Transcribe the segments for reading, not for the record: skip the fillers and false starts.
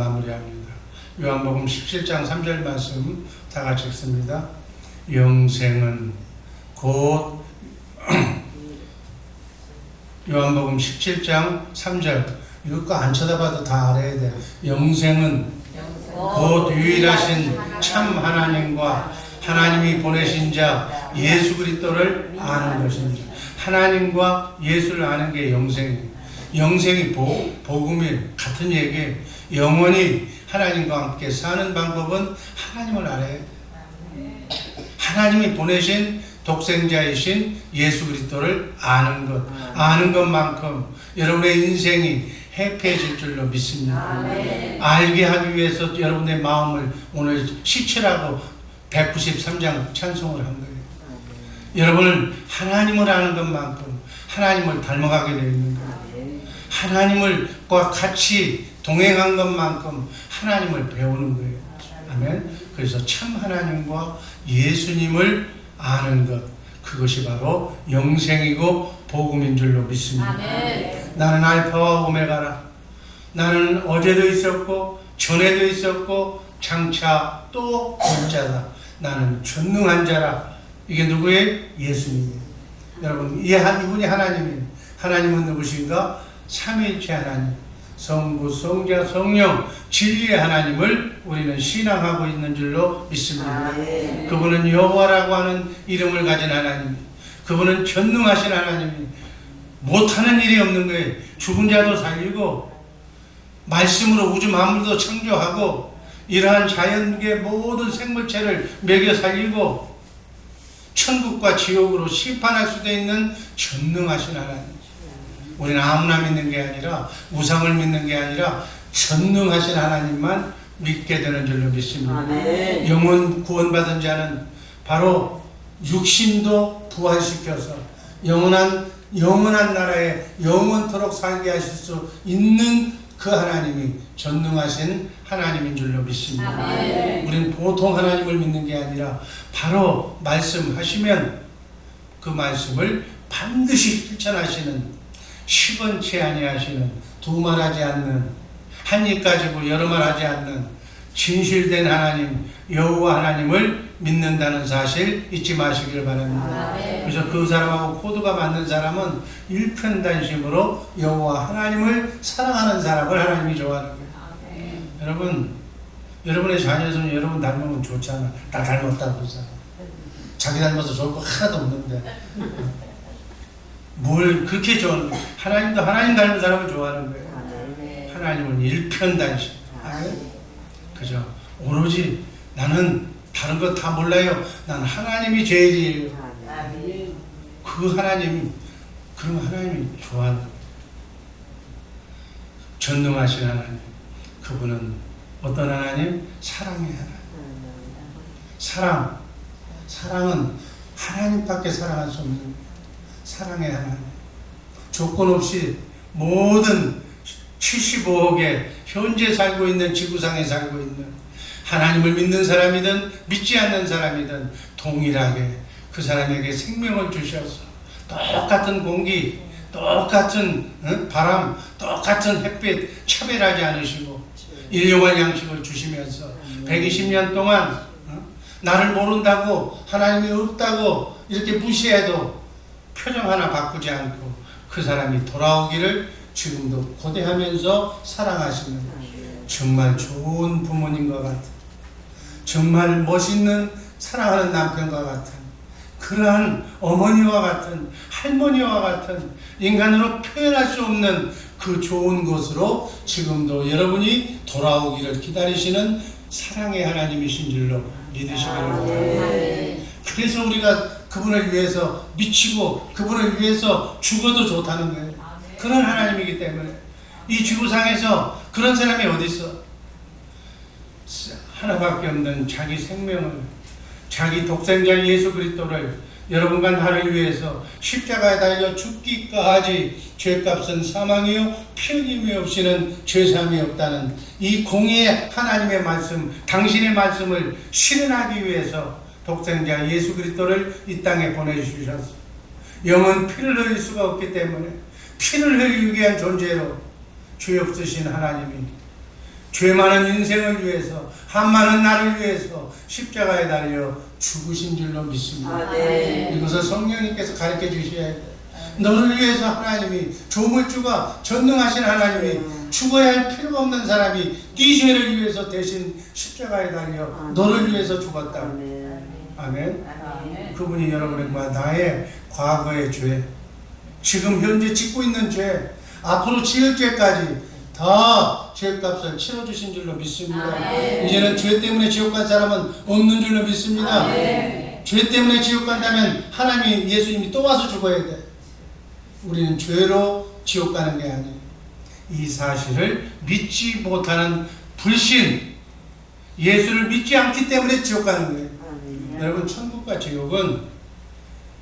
마무리합니다. 요한복음 17장 3절 말씀 다 같이 읽습니다. 영생은 곧 요한복음 17장 3절 이거 안 쳐다봐도 다 알아야 돼. 영생은 곧 유일하신 참 하나님과 하나님이 보내신 자 예수 그리스도를 아는 것입니다. 하나님과 예수를 아는 게 영생이에요. 영생이 복음이 같은 얘기예요. 영원히 하나님과 함께 사는 방법은 하나님을 알아야 돼요. 하나님이 보내신 독생자이신 예수 그리스도를 아는 것, 아는 것만큼 여러분의 인생이 해피해질 줄로 믿습니다. 알게 하기 위해서 여러분의 마음을 오늘 시체라고 193장 찬송을 한 거예요. 여러분은 하나님을 아는 것만큼 하나님을 닮아가게 되어 있는 거예요. 하나님과 같이 동행한 것만큼 하나님을 배우는 거예요. 아멘. 그래서 참 하나님과 예수님을 아는 것, 그것이 바로 영생이고 복음인 줄로 믿습니다. 아멘. 나는 알파와 오메가라. 나는 어제도 있었고 전에도 있었고 장차 또 올 자다. 나는 전능한 자라. 이게 누구예요? 예수님이에요. 여러분, 이분이 하나님이에요. 하나님은 누구신가? 삼위일체 하나님, 성부, 성자, 성령, 진리의 하나님을 우리는 신앙하고 있는 줄로 믿습니다. 그분은 여호와라고 하는 이름을 가진 하나님, 그분은 전능하신 하나님이 못하는 일이 없는 거예요. 죽은 자도 살리고 말씀으로 우주 만물도 창조하고 이러한 자연계 모든 생물체를 먹여 살리고 천국과 지옥으로 심판할 수도 있는 전능하신 하나님. 우리는 아무나 믿는 게 아니라 우상을 믿는 게 아니라 전능하신 하나님만 믿게 되는 줄로 믿습니다. 아멘. 영혼 구원받은 자는 바로 육신도 부활시켜서 영원한 나라에 영원토록 살게 하실 수 있는 그 하나님이 전능하신 하나님인 줄로 믿습니다. 아멘. 우리는 보통 하나님을 믿는 게 아니라 바로 말씀하시면 그 말씀을 반드시 실천하시는, 10원치 아니하시는, 두말하지 않는, 한 입 가지고 여러 말 하지 않는 진실된 하나님 여호와 하나님을 믿는다는 사실 잊지 마시길 바랍니다. 그래서 그 사람하고 코드가 맞는 사람은 일편단심으로 여호와 하나님을 사랑하는 사람을 하나님이 좋아하는 거예요. 여러분, 여러분의 자녀는 여러분 닮으면 좋잖아. 다 닮았다고 그러잖아. 자기 닮아서 좋을 거 하나도 없는데 뭘 그렇게 좋아하는 거예요. 하나님도 하나님 닮은 사람을 좋아하는 거예요. 하나님은 일편단심. 그죠? 오로지 나는 다른 거 다 몰라요. 난 하나님이 제일이에요. 그 하나님, 그럼 하나님이 좋아하는 거예요. 전능하신 하나님. 그분은 어떤 하나님? 사랑의 하나님. 사랑은 하나님밖에 사랑할 수 없는 거예요. 사랑의 하나님. 조건 없이 모든 75억의 현재 살고 있는 지구상에 살고 있는 하나님을 믿는 사람이든 믿지 않는 사람이든 동일하게 그 사람에게 생명을 주셔서 똑같은 공기, 똑같은 바람, 똑같은 햇빛 차별하지 않으시고 일용할 양식을 주시면서 120년 동안 나를 모른다고 하나님이 없다고 이렇게 무시해도 표정 하나 바꾸지 않고 그 사람이 돌아오기를 지금도 고대하면서 사랑하시는 정말 좋은 부모님과 같은, 정말 멋있는 사랑하는 남편과 같은, 그러한 어머니와 같은, 할머니와 같은 인간으로 표현할 수 없는 그 좋은 것으로 지금도 여러분이 돌아오기를 기다리시는 사랑의 하나님이신 줄로 믿으시기를 바랍니다. 그래서 우리가 그분을 위해서 미치고 그분을 위해서 죽어도 좋다는 거예요. 그런 하나님이기 때문에 이 지구상에서 그런 사람이 어디 있어? 하나밖에 없는 자기 생명을, 자기 독생자 예수 그리스도를 여러분과 나를 위해서 십자가에 달려 죽기까지 죄값은 사망이요 피 흘림이 없이는 죄사함이 없다는 이 공의의 하나님의 말씀, 당신의 말씀을 실현하기 위해서 독생자 예수 그리스도를 이 땅에 보내주셔서 영은 피를 흘릴 수가 없기 때문에 피를 흘리기 위한 존재로 죄 없으신 하나님이 죄 많은 인생을 위해서, 한 많은 나를 위해서 십자가에 달려 죽으신 줄로 믿습니다. 이것을 성령님께서 가르쳐 주셔야 돼요. 너를 위해서 하나님이, 조물주가 전능하신 하나님이 죽어야 할 필요가 없는 사람이 네 죄를 위해서 대신 십자가에 달려 너를 위해서 죽었다. 아멘. 그분이 여러분과 나의 과거의 죄, 지금 현재 짓고 있는 죄, 앞으로 지을 죄까지 다 죄값을 치러주신 줄로 믿습니다. 이제는 죄 때문에 지옥 간 사람은 없는 줄로 믿습니다. 죄 때문에 지옥 간다면 하나님이, 예수님이 또 와서 죽어야 돼. 우리는 죄로 지옥 가는 게 아니에요. 이 사실을 믿지 못하는 불신, 예수를 믿지 않기 때문에 지옥 가는 거예요. 여러분, 천국과 지옥은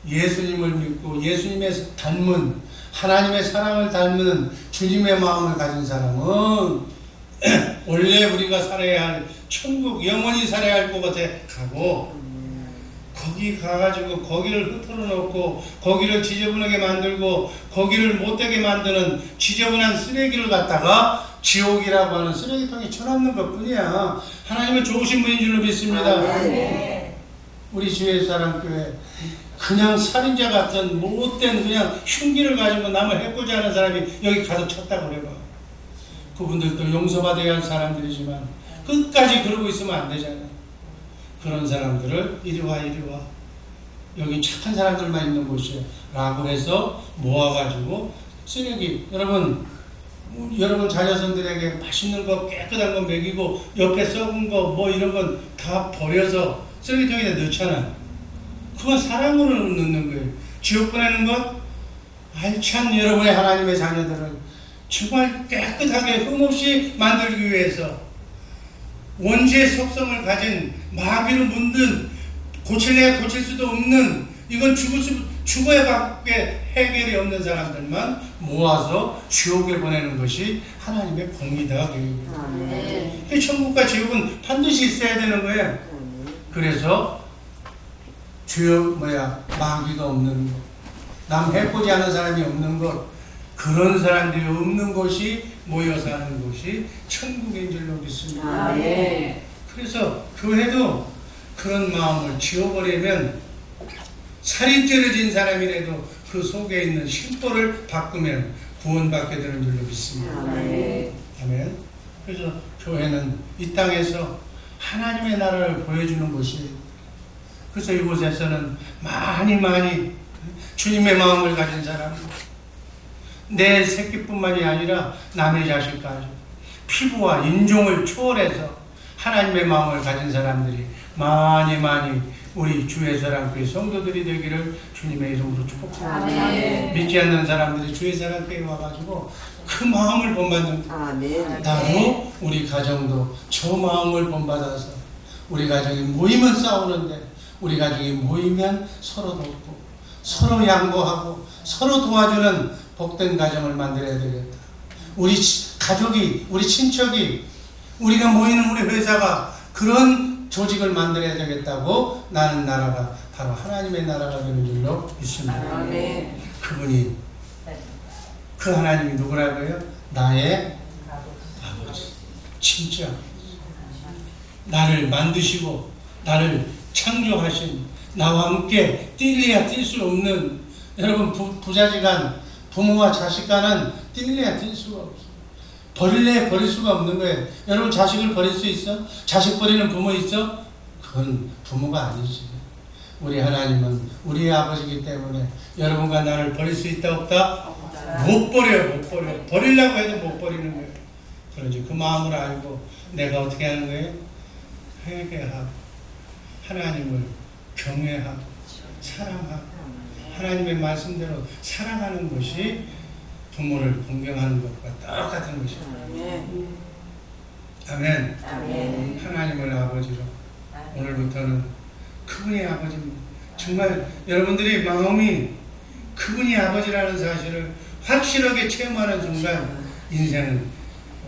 예수님을 믿고 예수님의 닮은, 하나님의 사랑을 닮은 주님의 마음을 가진 사람은 원래 우리가 살아야 할 천국, 영원히 살아야 할 곳에 가고, 거기 가가지고 거기를 흐트러 놓고 거기를 지저분하게 만들고 거기를 못되게 만드는 지저분한 쓰레기를 갖다가 지옥이라고 하는 쓰레기통에 쳐넣는 것뿐이야. 하나님은 좋으신 분인 줄로 믿습니다. 우리 주예수사랑교회 그냥 살인자 같은 못된 그냥 흉기를 가지고 남을 해코지 하는 사람이 여기 가득 찼다고 그래봐. 그분들도 용서받아야 할 사람들이지만 끝까지 그러고 있으면 안 되잖아. 그런 사람들을 이리 와, 이리 와, 여기 착한 사람들만 있는 곳이야 라고 해서 모아가지고 쓰레기, 여러분 자녀손들에게 맛있는 거, 깨끗한 거 먹이고 옆에 썩은 거 뭐 이런 건 다 버려서 쓰레기통에 넣잖아. 그건 사랑으로 넣는 거예요. 지옥 보내는 것, 알찬 여러분의 하나님의 자녀들을 정말 깨끗하게 흠없이 만들기 위해서 원죄의 속성을 가진, 마귀로 문든, 고칠래야 고칠 수도 없는, 이건 죽어야 밖에 해결이 없는 사람들만 모아서 지옥에 보내는 것이 하나님의 공의다. 천국과 지옥은 반드시 있어야 되는 거예요. 그래서 마귀가 없는 것, 남 해코지 하는 사람이 없는 것, 그런 사람들이 없는 곳이 모여 사는 곳이 천국인 줄로 믿습니다. 그래서 교회도 그런 마음을 지워버리면, 살인죄를 진 사람이라도 그 속에 있는 심보를 바꾸면 구원받게 되는 줄로 믿습니다. 아멘. 그래서 교회는 이 땅에서 하나님의 나라를 보여주는 곳이에요. 그래서 이곳에서는 많이 주님의 마음을 가진 사람, 내 새끼뿐만이 아니라 남의 자식까지 피부와 인종을 초월해서 하나님의 마음을 가진 사람들이 많이 우리 주의사랑교회 성도들이 되기를 주님의 이름으로 축복합니다. 믿지 않는 사람들이 주의사랑교회에 와가지고 그 마음을 본받는, 나도 우리 가정도 저 마음을 본받아서, 우리 가정이 모이면 싸우는데 우리 가정이 모이면 서로 돕고 서로 양보하고 서로 도와주는 복된 가정을 만들어야 되겠다. 우리 가족이, 우리 친척이, 우리가 모이는 우리 회사가 그런 조직을 만들어야 되겠다고, 나는 나라가 바로 하나님의 나라가 되는 줄로 믿습니다. 그분이, 그 하나님이 누구라고요? 나의 아버지, 진짜 나를 만드시고 나를 창조하신, 나와 함께 뛸래야 뛸 수 없는, 여러분 부자지간 부모와 자식 간은 뛸래야 뛸 수가 없어요. 버릴래야 버릴 수가 없는 거예요. 여러분 자식을 버릴 수 있어? 자식 버리는 부모 있어? 그건 부모가 아니지. 우리 하나님은 우리의 아버지이기 때문에 여러분과 나를 버릴 수 있다 없다? 못 버려요. 못 버려. 버리려고 해도 못 버리는 거예요. 그러지. 그 마음을 알고 내가 어떻게 하는 거예요? 회개하고 하나님을 경외하고 사랑하고 하나님의 말씀대로 살아가는 것이 부모를 공경하는 것과 똑같은 것입니다. 아멘. 하나님을 아버지로 오늘부터는 그분이 아버지입니다. 정말 여러분들이 마음이 그분이 아버지라는 사실을 확실하게 체험하는 순간 인생은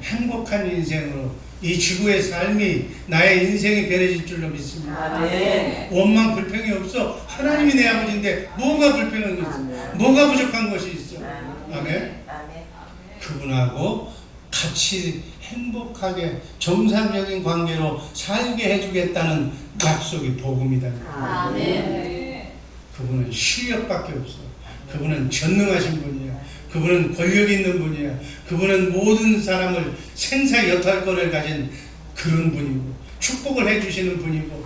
행복한 인생으로, 이 지구의 삶이, 나의 인생이 변해질 줄로 믿습니다. 원망 불평이 없어. 하나님이 내 아버지인데 뭐가 불평한 것이 있어? 뭐가 부족한 것이 있어? 아멘. 그분하고 같이 행복하게 정상적인 관계로 살게 해주겠다는 약속이 복음이다. 아멘. 그분은 실력밖에 없어. 그분은 전능하신 분이야. 그분은 권력이 있는 분이야. 그분은 모든 사람을 생사여탈권을 가진 그런 분이고, 축복을 해주시는 분이고,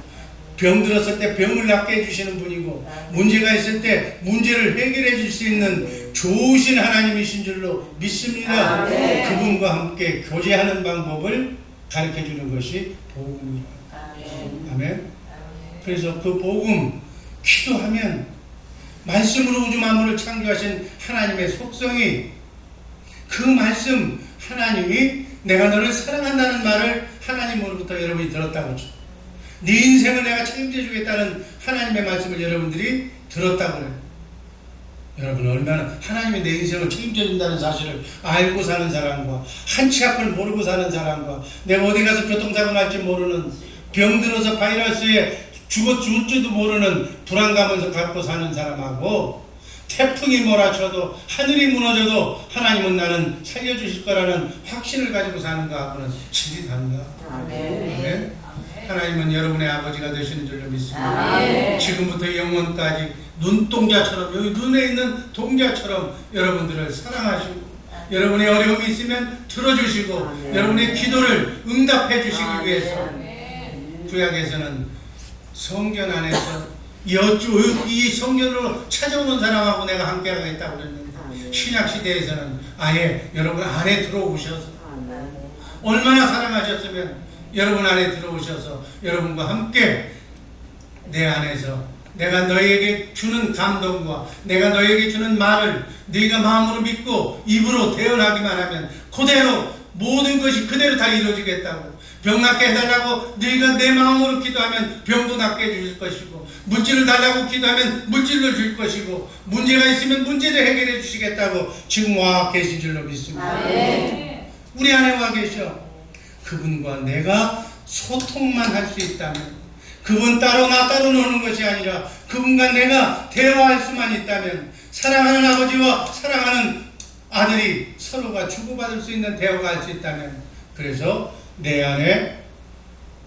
병 들었을 때 병을 낫게 해주시는 분이고, 문제가 있을 때 문제를 해결해 줄 수 있는 좋으신 하나님이신 줄로 믿습니다. 아멘. 그분과 함께 교제하는 방법을 가르쳐 주는 것이 복음이다. 아멘. 그래서 그 복음, 기도하면 말씀으로 우주 만물을 창조하신 하나님의 속성이, 그 말씀, 하나님이 내가 너를 사랑한다는 말을 하나님으로부터 여러분이 들었다고 하죠. 네 인생을 내가 책임져 주겠다는 하나님의 말씀을 여러분들이 들었다고 그래요. 여러분, 얼마나 하나님이 내 인생을 책임져 준다는 사실을 알고 사는 사람과, 한치 앞을 모르고 사는 사람과, 내가 어디 가서 교통사고 날지 모르는, 병 들어서 바이러스에 죽을지도 모르는 불안감을 갖고 사는 사람하고, 태풍이 몰아쳐도 하늘이 무너져도 하나님은 나는 살려주실 거라는 확신을 가지고 사는 것하고는 질이 다른가. 아멘. 하나님은 여러분의 아버지가 되시는 줄로 믿습니다. 아멘. 지금부터 영원까지 눈동자처럼, 여기 눈에 있는 동자처럼 여러분들을 사랑하시고, 여러분의 어려움이 있으면 들어주시고, 여러분의 기도를 응답해 주시기 위해서, 구약에서는 성전 안에서 이 성전으로 찾아오는 사람하고 내가 함께 하겠다고 그랬는데, 신약시대에서는 아예 여러분 안에 들어오셔서, 얼마나 사랑하셨으면 여러분 안에 들어오셔서 여러분과 함께 내 안에서 내가 너에게 주는 감동과 내가 너에게 주는 말을 네가 마음으로 믿고 입으로 대언하기만 하면 그대로 모든 것이 그대로 다 이루어지겠다고. 병 낫게 해달라고 네가 내 마음으로 기도하면 병도 낫게 해줄 것이고, 물질을 달라고 기도하면 물질로 줄 것이고, 문제가 있으면 문제도 해결해 주시겠다고 지금 와 계신 줄로 믿습니다. 우리 안에 와 계셔. 그분과 내가 소통만 할 수 있다면, 그분 따로 나 따로 노는 것이 아니라 그분과 내가 대화할 수만 있다면, 사랑하는 아버지와 사랑하는 아들이 서로가 주고받을 수 있는 대화가 할 수 있다면, 그래서 내 안에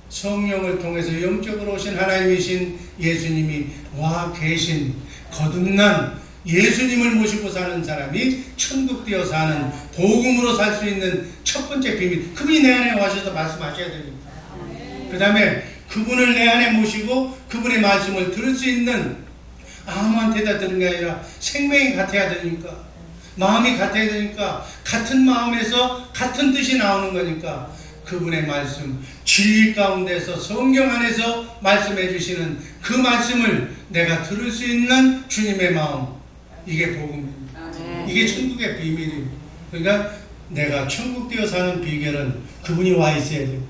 성령을 통해서 영적으로 오신 하나님이신 예수님이 와 계신 거듭난 예수님을 모시고 사는 사람이 천국 되어 사는 복음으로 살 수 있는 첫 번째 비밀, 그분이 내 안에 와셔서 말씀하셔야 됩니다. 그 다음에 그분을 내 안에 모시고 그분의 말씀을 들을 수 있는, 아무한테다 들은 게 아니라 생명이 같아야 되니까, 마음이 같아야 되니까, 같은 마음에서 같은 뜻이 나오는 거니까 그분의 말씀, 진리 가운데서 성경 안에서 말씀해 주시는 그 말씀을 내가 들을 수 있는 주님의 마음, 이게 복음입니다. 이게 천국의 비밀입니다. 그러니까 내가 천국 되어 사는 비결은 그분이 와 있어야 돼요.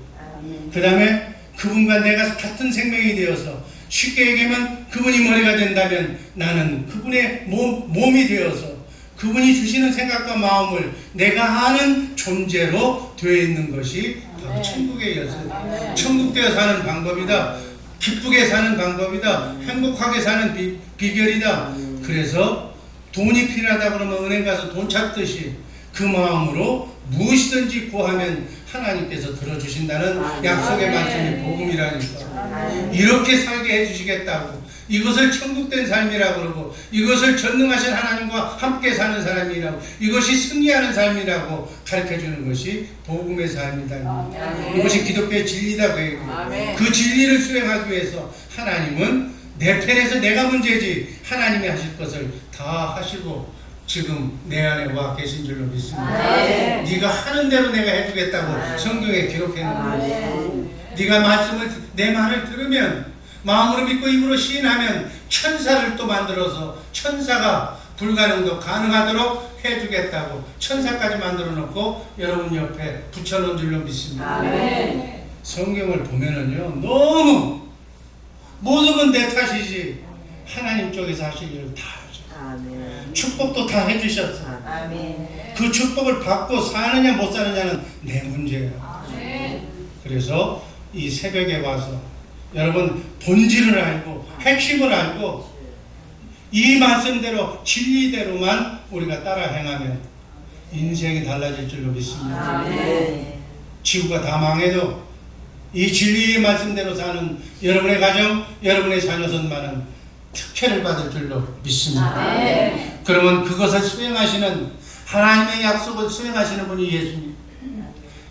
그 다음에 그분과 내가 같은 생명이 되어서, 쉽게 얘기하면 그분이 머리가 된다면 나는 그분의 몸이 되어서 그분이 주시는 생각과 마음을 내가 아는 존재로 되어 있는 것이 바로 천국의 열쇠, 천국 되어 사는 방법이다. 기쁘게 사는 방법이다. 행복하게 사는 비결이다. 그래서 돈이 필요하다 그러면 은행 가서 돈 찾듯이 그 마음으로 무엇이든지 구하면 하나님께서 들어주신다는 약속의 말씀이 복음이라니까. 이렇게 살게 해주시겠다고, 이것을 천국된 삶이라고 그러고, 이것을 전능하신 하나님과 함께 사는 사람이라고, 이것이 승리하는 삶이라고 가르쳐주는 것이 복음의 삶이다. 이것이 기독교의 진리다. 그 진리를 수행하기 위해서 하나님은 내 편에서 내가 문제지 하나님이 하실 것을 다 하시고 지금 내 안에 와 계신 줄로 믿습니다. 네가 하는 대로 내가 해주겠다고 성경에 기록해 놓은 거예요. 네가 말씀을, 내 말을 들으면, 마음으로 믿고 입으로 시인하면 천사를 또 만들어서 천사가 불가능도 가능하도록 해주겠다고 천사까지 만들어 놓고 여러분 옆에 붙여놓은 줄로 믿습니다. 성경을 보면은요, 너무 모든 건 내 탓이지 하나님 쪽에서 하실 일을 다 하죠. 축복도 다 해주셨어. 그 축복을 받고 사느냐 못 사느냐는 내 문제예요. 그래서 이 새벽에 와서 여러분 본질을 알고 핵심을 알고 이 말씀대로 진리대로만 우리가 따라 행하면 인생이 달라질 줄로 믿습니다. 지구가 다 망해도 이 진리의 말씀대로 사는 여러분의 가정, 여러분의 자녀선만은 특혜를 받을 줄로 믿습니다. 그러면 그것을 수행하시는, 하나님의 약속을 수행하시는 분이 예수님.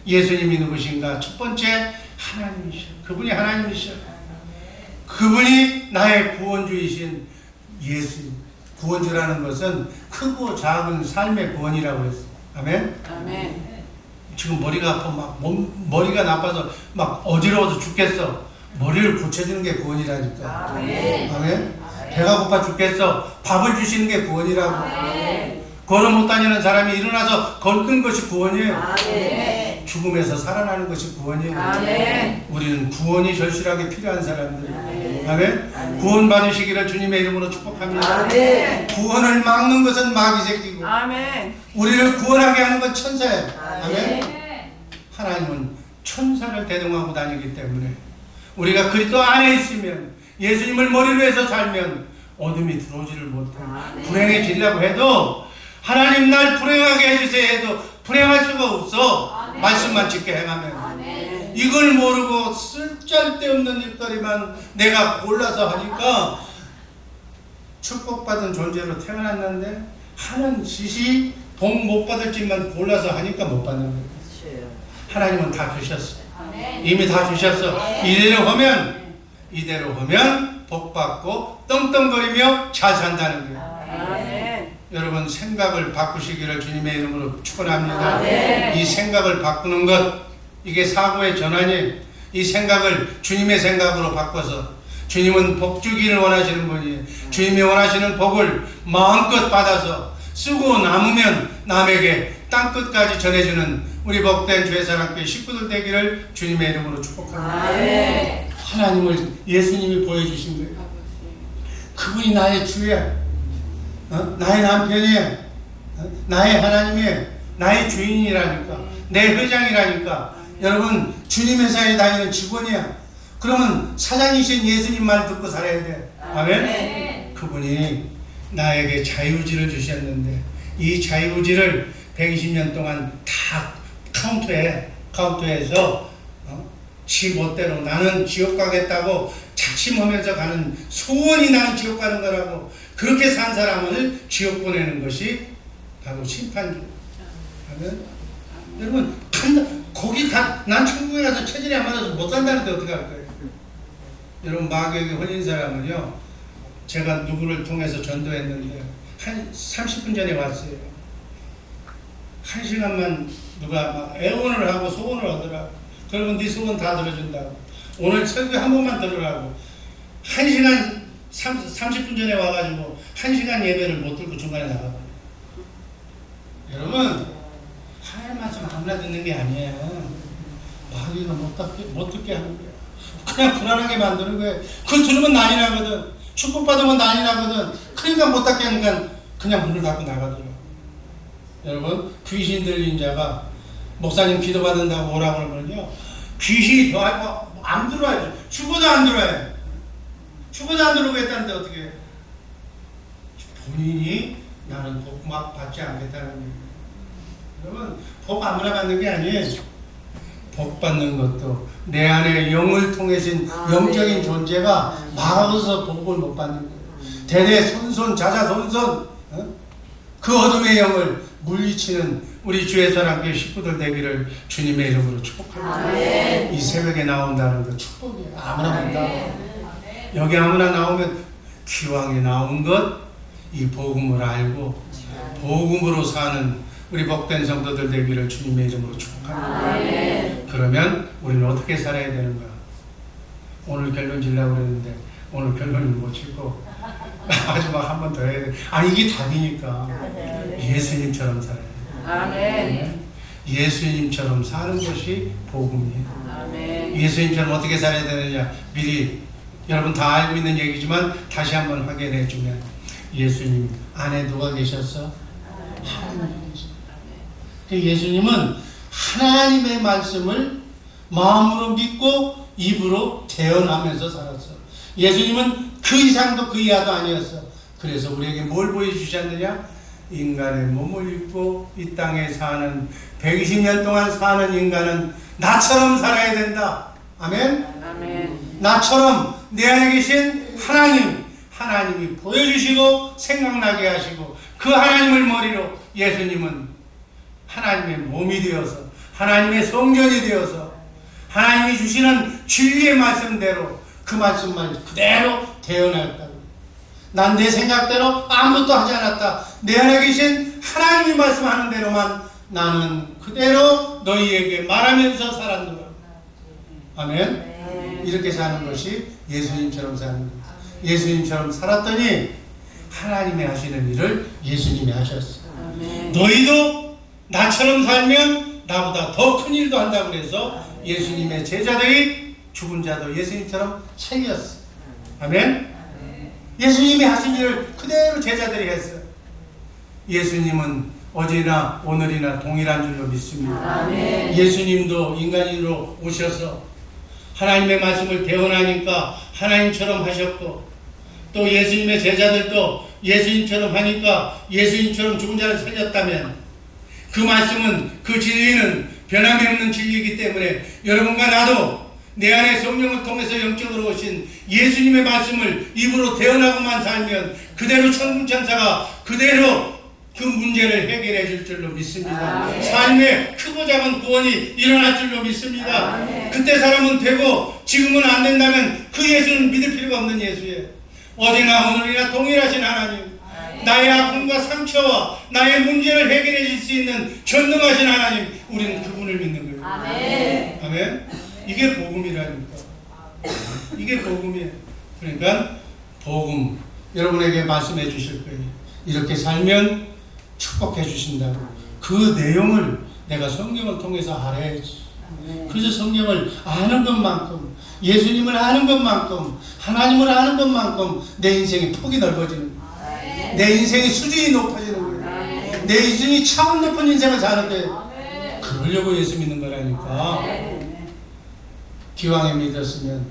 예수님이 누구신가? 첫 번째, 하나님이셔. 그분이 하나님이셔. 그분이 나의 구원주이신 예수님. 구원주라는 것은 크고 작은 삶의 구원이라고 했어요. 아멘? 지금 머리가 아파, 머리가 나빠서 막 어지러워서 죽겠어. 머리를 고쳐주는 게 구원이라니까. 아멘? 배가 고파 죽겠어. 밥을 주시는 게 구원이라고. 걸어 못 다니는 사람이 일어나서 걷는 것이 구원이에요. 죽음에서 살아나는 것이 구원이에요. 우리는 구원이 절실하게 필요한 사람들이에요. 아멘? 구원 받으시기를 주님의 이름으로 축복합니다. 구원을 막는 것은 마귀 새끼고, 우리를 구원하게 하는 건 천사예요. 아멘? 하나님은 천사를 대동하고 다니기 때문에 우리가 그리스도 안에 있으면, 예수님을 머리로 해서 살면 어둠이 들어오지를 못해. 불행해지려고 해도, 하나님 날 불행하게 해주세요 해도 불행할 수가 없어. 말씀만 짓게 행하면. 이걸 모르고 쓸데없는 일거리만 내가 골라서 하니까 축복받은 존재로 태어났는데 하는 짓이 복 못 받을 짓만 골라서 하니까 못 받는 거예요. 하나님은 다 주셨어. 이미 다 주셨어. 이대로 하면 복 받고 떵떵거리며 잘 산다는 거예요. 여러분, 생각을 바꾸시기를 주님의 이름으로 축원합니다. 이 생각을 바꾸는 것, 이게 사고의 전환이에요. 이 생각을 주님의 생각으로 바꿔서, 주님은 복 주기를 원하시는 분이에요. 주님이 원하시는 복을 마음껏 받아서 쓰고 남으면 남에게 땅끝까지 전해주는 우리 복된 주의사랑교회 식구들 되기를 주님의 이름으로 축복합니다. 하나님을 예수님이 보여주신 거예요. 그분이 나의 주야. 나의 남편이야. 나의 하나님이야. 나의 주인이라니까. 내 회장이라니까. 여러분, 주님 회사에 다니는 직원이야. 그러면 사장이신 예수님 말 듣고 살아야 돼. 아멘? 그분이 나에게 자유의지를 주셨는데, 이 자유의지를 120년 동안 다 카운터에서 지 멋대로 나는 지옥 가겠다고 작심하면서 가는, 소원이 나는 지옥 가는 거라고 그렇게 산 사람을 지옥 보내는 것이 바로 심판주. 아멘? 여러분, 난 천국에 가서 체질이 안 맞아서 못 산다는데 어떻게 할 거예요? 여러분, 마귀에게 홀린 사람은요, 제가 누구를 통해서 전도했는데 한 30분 전에 왔어요. 1시간만 누가 막 애원을 하고 소원을 하더라고. 그러면 네 소원 다 들어준다고. 오늘 설교 한 번만 들으라고. 1시간 30분 전에 와가지고 1시간 예배를 못 들고 중간에 나가버려요. 여러분, 하나님 말씀 아무나 듣는 게 아니에요. 마귀가 못 듣게 하는 거예요. 그냥 불안하게 만드는 거예요. 그거 들으면 난리 나거든. 축복받으면 난리 나거든. 그러니까 못 듣게 하니까 그냥 문을 닫고 나가더라고요. 여러분, 귀신 들린 자가 목사님 기도받는다고 오라고 그러면요, 귀신이 더 안 들어와요. 죽어도 안 들어와요. 죽어도 안 들어오겠다는데 어떻게 해요? 본인이 나는 복 막 받지 않겠다는 거예요. 여러분, 복 아무나 받는 게 아니에요. 복 받는 것도 내 안에 영을 통해진 영적인 존재가 막아서 복을 못 받는 거예요. 대대 손손 자자손손 그 어둠의 영을 물리치는 우리 주의 사랑교회 식구들 되기를 주님의 이름으로 축복합니다. 이 새벽에 나온다는 거 축복이에요. 아무나 본다고. 여기 아무나 나오면 기왕에 나온 것, 이 복음을 알고 복음으로 사는 우리 복된 성도들 되기를 주님의 이름으로 축복합니다. 그러면 우리는 어떻게 살아야 되는가? 오늘 결론 지려고 그랬는데 오늘 결론을 못 짓고 마지막 한 번 더 해야 돼. 아니, 이게 답이니까. 예수님처럼 살아야 돼. 아멘. 예수님처럼 사는 것이 복음이에요. 아멘. 예수님처럼 어떻게 살아야 되느냐, 미리 여러분 다 알고 있는 얘기지만 다시 한번 확인해 주면, 예수님 안에 누가 계셨어? 하나님이 계셨어. 예수님은 하나님의 말씀을 마음으로 믿고 입으로 대언하면서 살았어. 예수님은 그 이상도 그 이하도 아니었어. 그래서 우리에게 뭘 보여주셨느냐? 인간의 몸을 입고 이 땅에 사는 120년 동안 사는 인간은 나처럼 살아야 된다. 아멘? 아멘. 나처럼 내 안에 계신 하나님이 보여주시고 생각나게 하시고 그 하나님을 머리로 예수님은 하나님의 몸이 되어서 하나님의 성전이 되어서 하나님이 주시는 진리의 말씀대로 그 말씀만 그대로 대언하였다고. 난 내 생각대로 아무것도 하지 않았다. 내 안에 계신 하나님이 말씀하는 대로만 나는 그대로 너희에게 말하면서 살았노라. 아멘. 이렇게 사는 것이 예수님처럼 사는 것. 예수님처럼 살았더니 하나님이 하시는 일을 예수님이 하셨어. 너희도 나처럼 살면 나보다 더 큰 일도 한다고 그래서 예수님의 제자들이 죽은 자도 예수님처럼 살렸어. 아멘. 예수님이 하신 일을 그대로 제자들이 했어요. 예수님은 어제나 오늘이나 동일한 줄로 믿습니다. 아멘. 예수님도 인간으로 오셔서 하나님의 말씀을 대언하니까 하나님처럼 하셨고, 또 예수님의 제자들도 예수님처럼 하니까 예수님처럼 죽은 자를 살렸다면, 그 말씀은, 그 진리는 변함이 없는 진리이기 때문에 여러분과 나도 내 안에 성령을 통해서 영적으로 오신 예수님의 말씀을 입으로 대언하고만 살면 그대로 천군 천사가 그대로 그 문제를 해결해 줄 줄로 믿습니다. 아멘. 삶에 크고 작은 구원이 일어날 줄로 믿습니다. 아멘. 그때 사람은 되고 지금은 안 된다면 그 예수는 믿을 필요가 없는 예수예요. 어제나 오늘이나 동일하신 하나님, 나의 아픔과 상처와 나의 문제를 해결해 줄 수 있는 전능하신 하나님, 우리는 그분을 믿는 거예요. 아멘. 아멘. 이게 복음이라니까. 이게 복음이에요. 그러니까 복음 여러분에게 말씀해 주실 거예요. 이렇게 살면 축복해 주신다고. 그 내용을 내가 성경을 통해서 알아야지. 그래서 성경을 아는 것만큼, 예수님을 아는 것만큼, 하나님을 아는 것만큼 내 인생의 폭이 넓어지는 거예요. 내 인생의 수준이 높아지는 거예요. 내 인생이 차원 높은 인생을 사는 거예요. 그러려고 예수 믿는 거라니까. 기왕에 믿었으면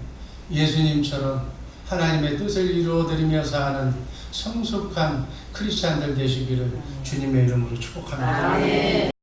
예수님처럼 하나님의 뜻을 이루어드리며 사는 성숙한 크리스찬들 되시기를 주님의 이름으로 축복합니다.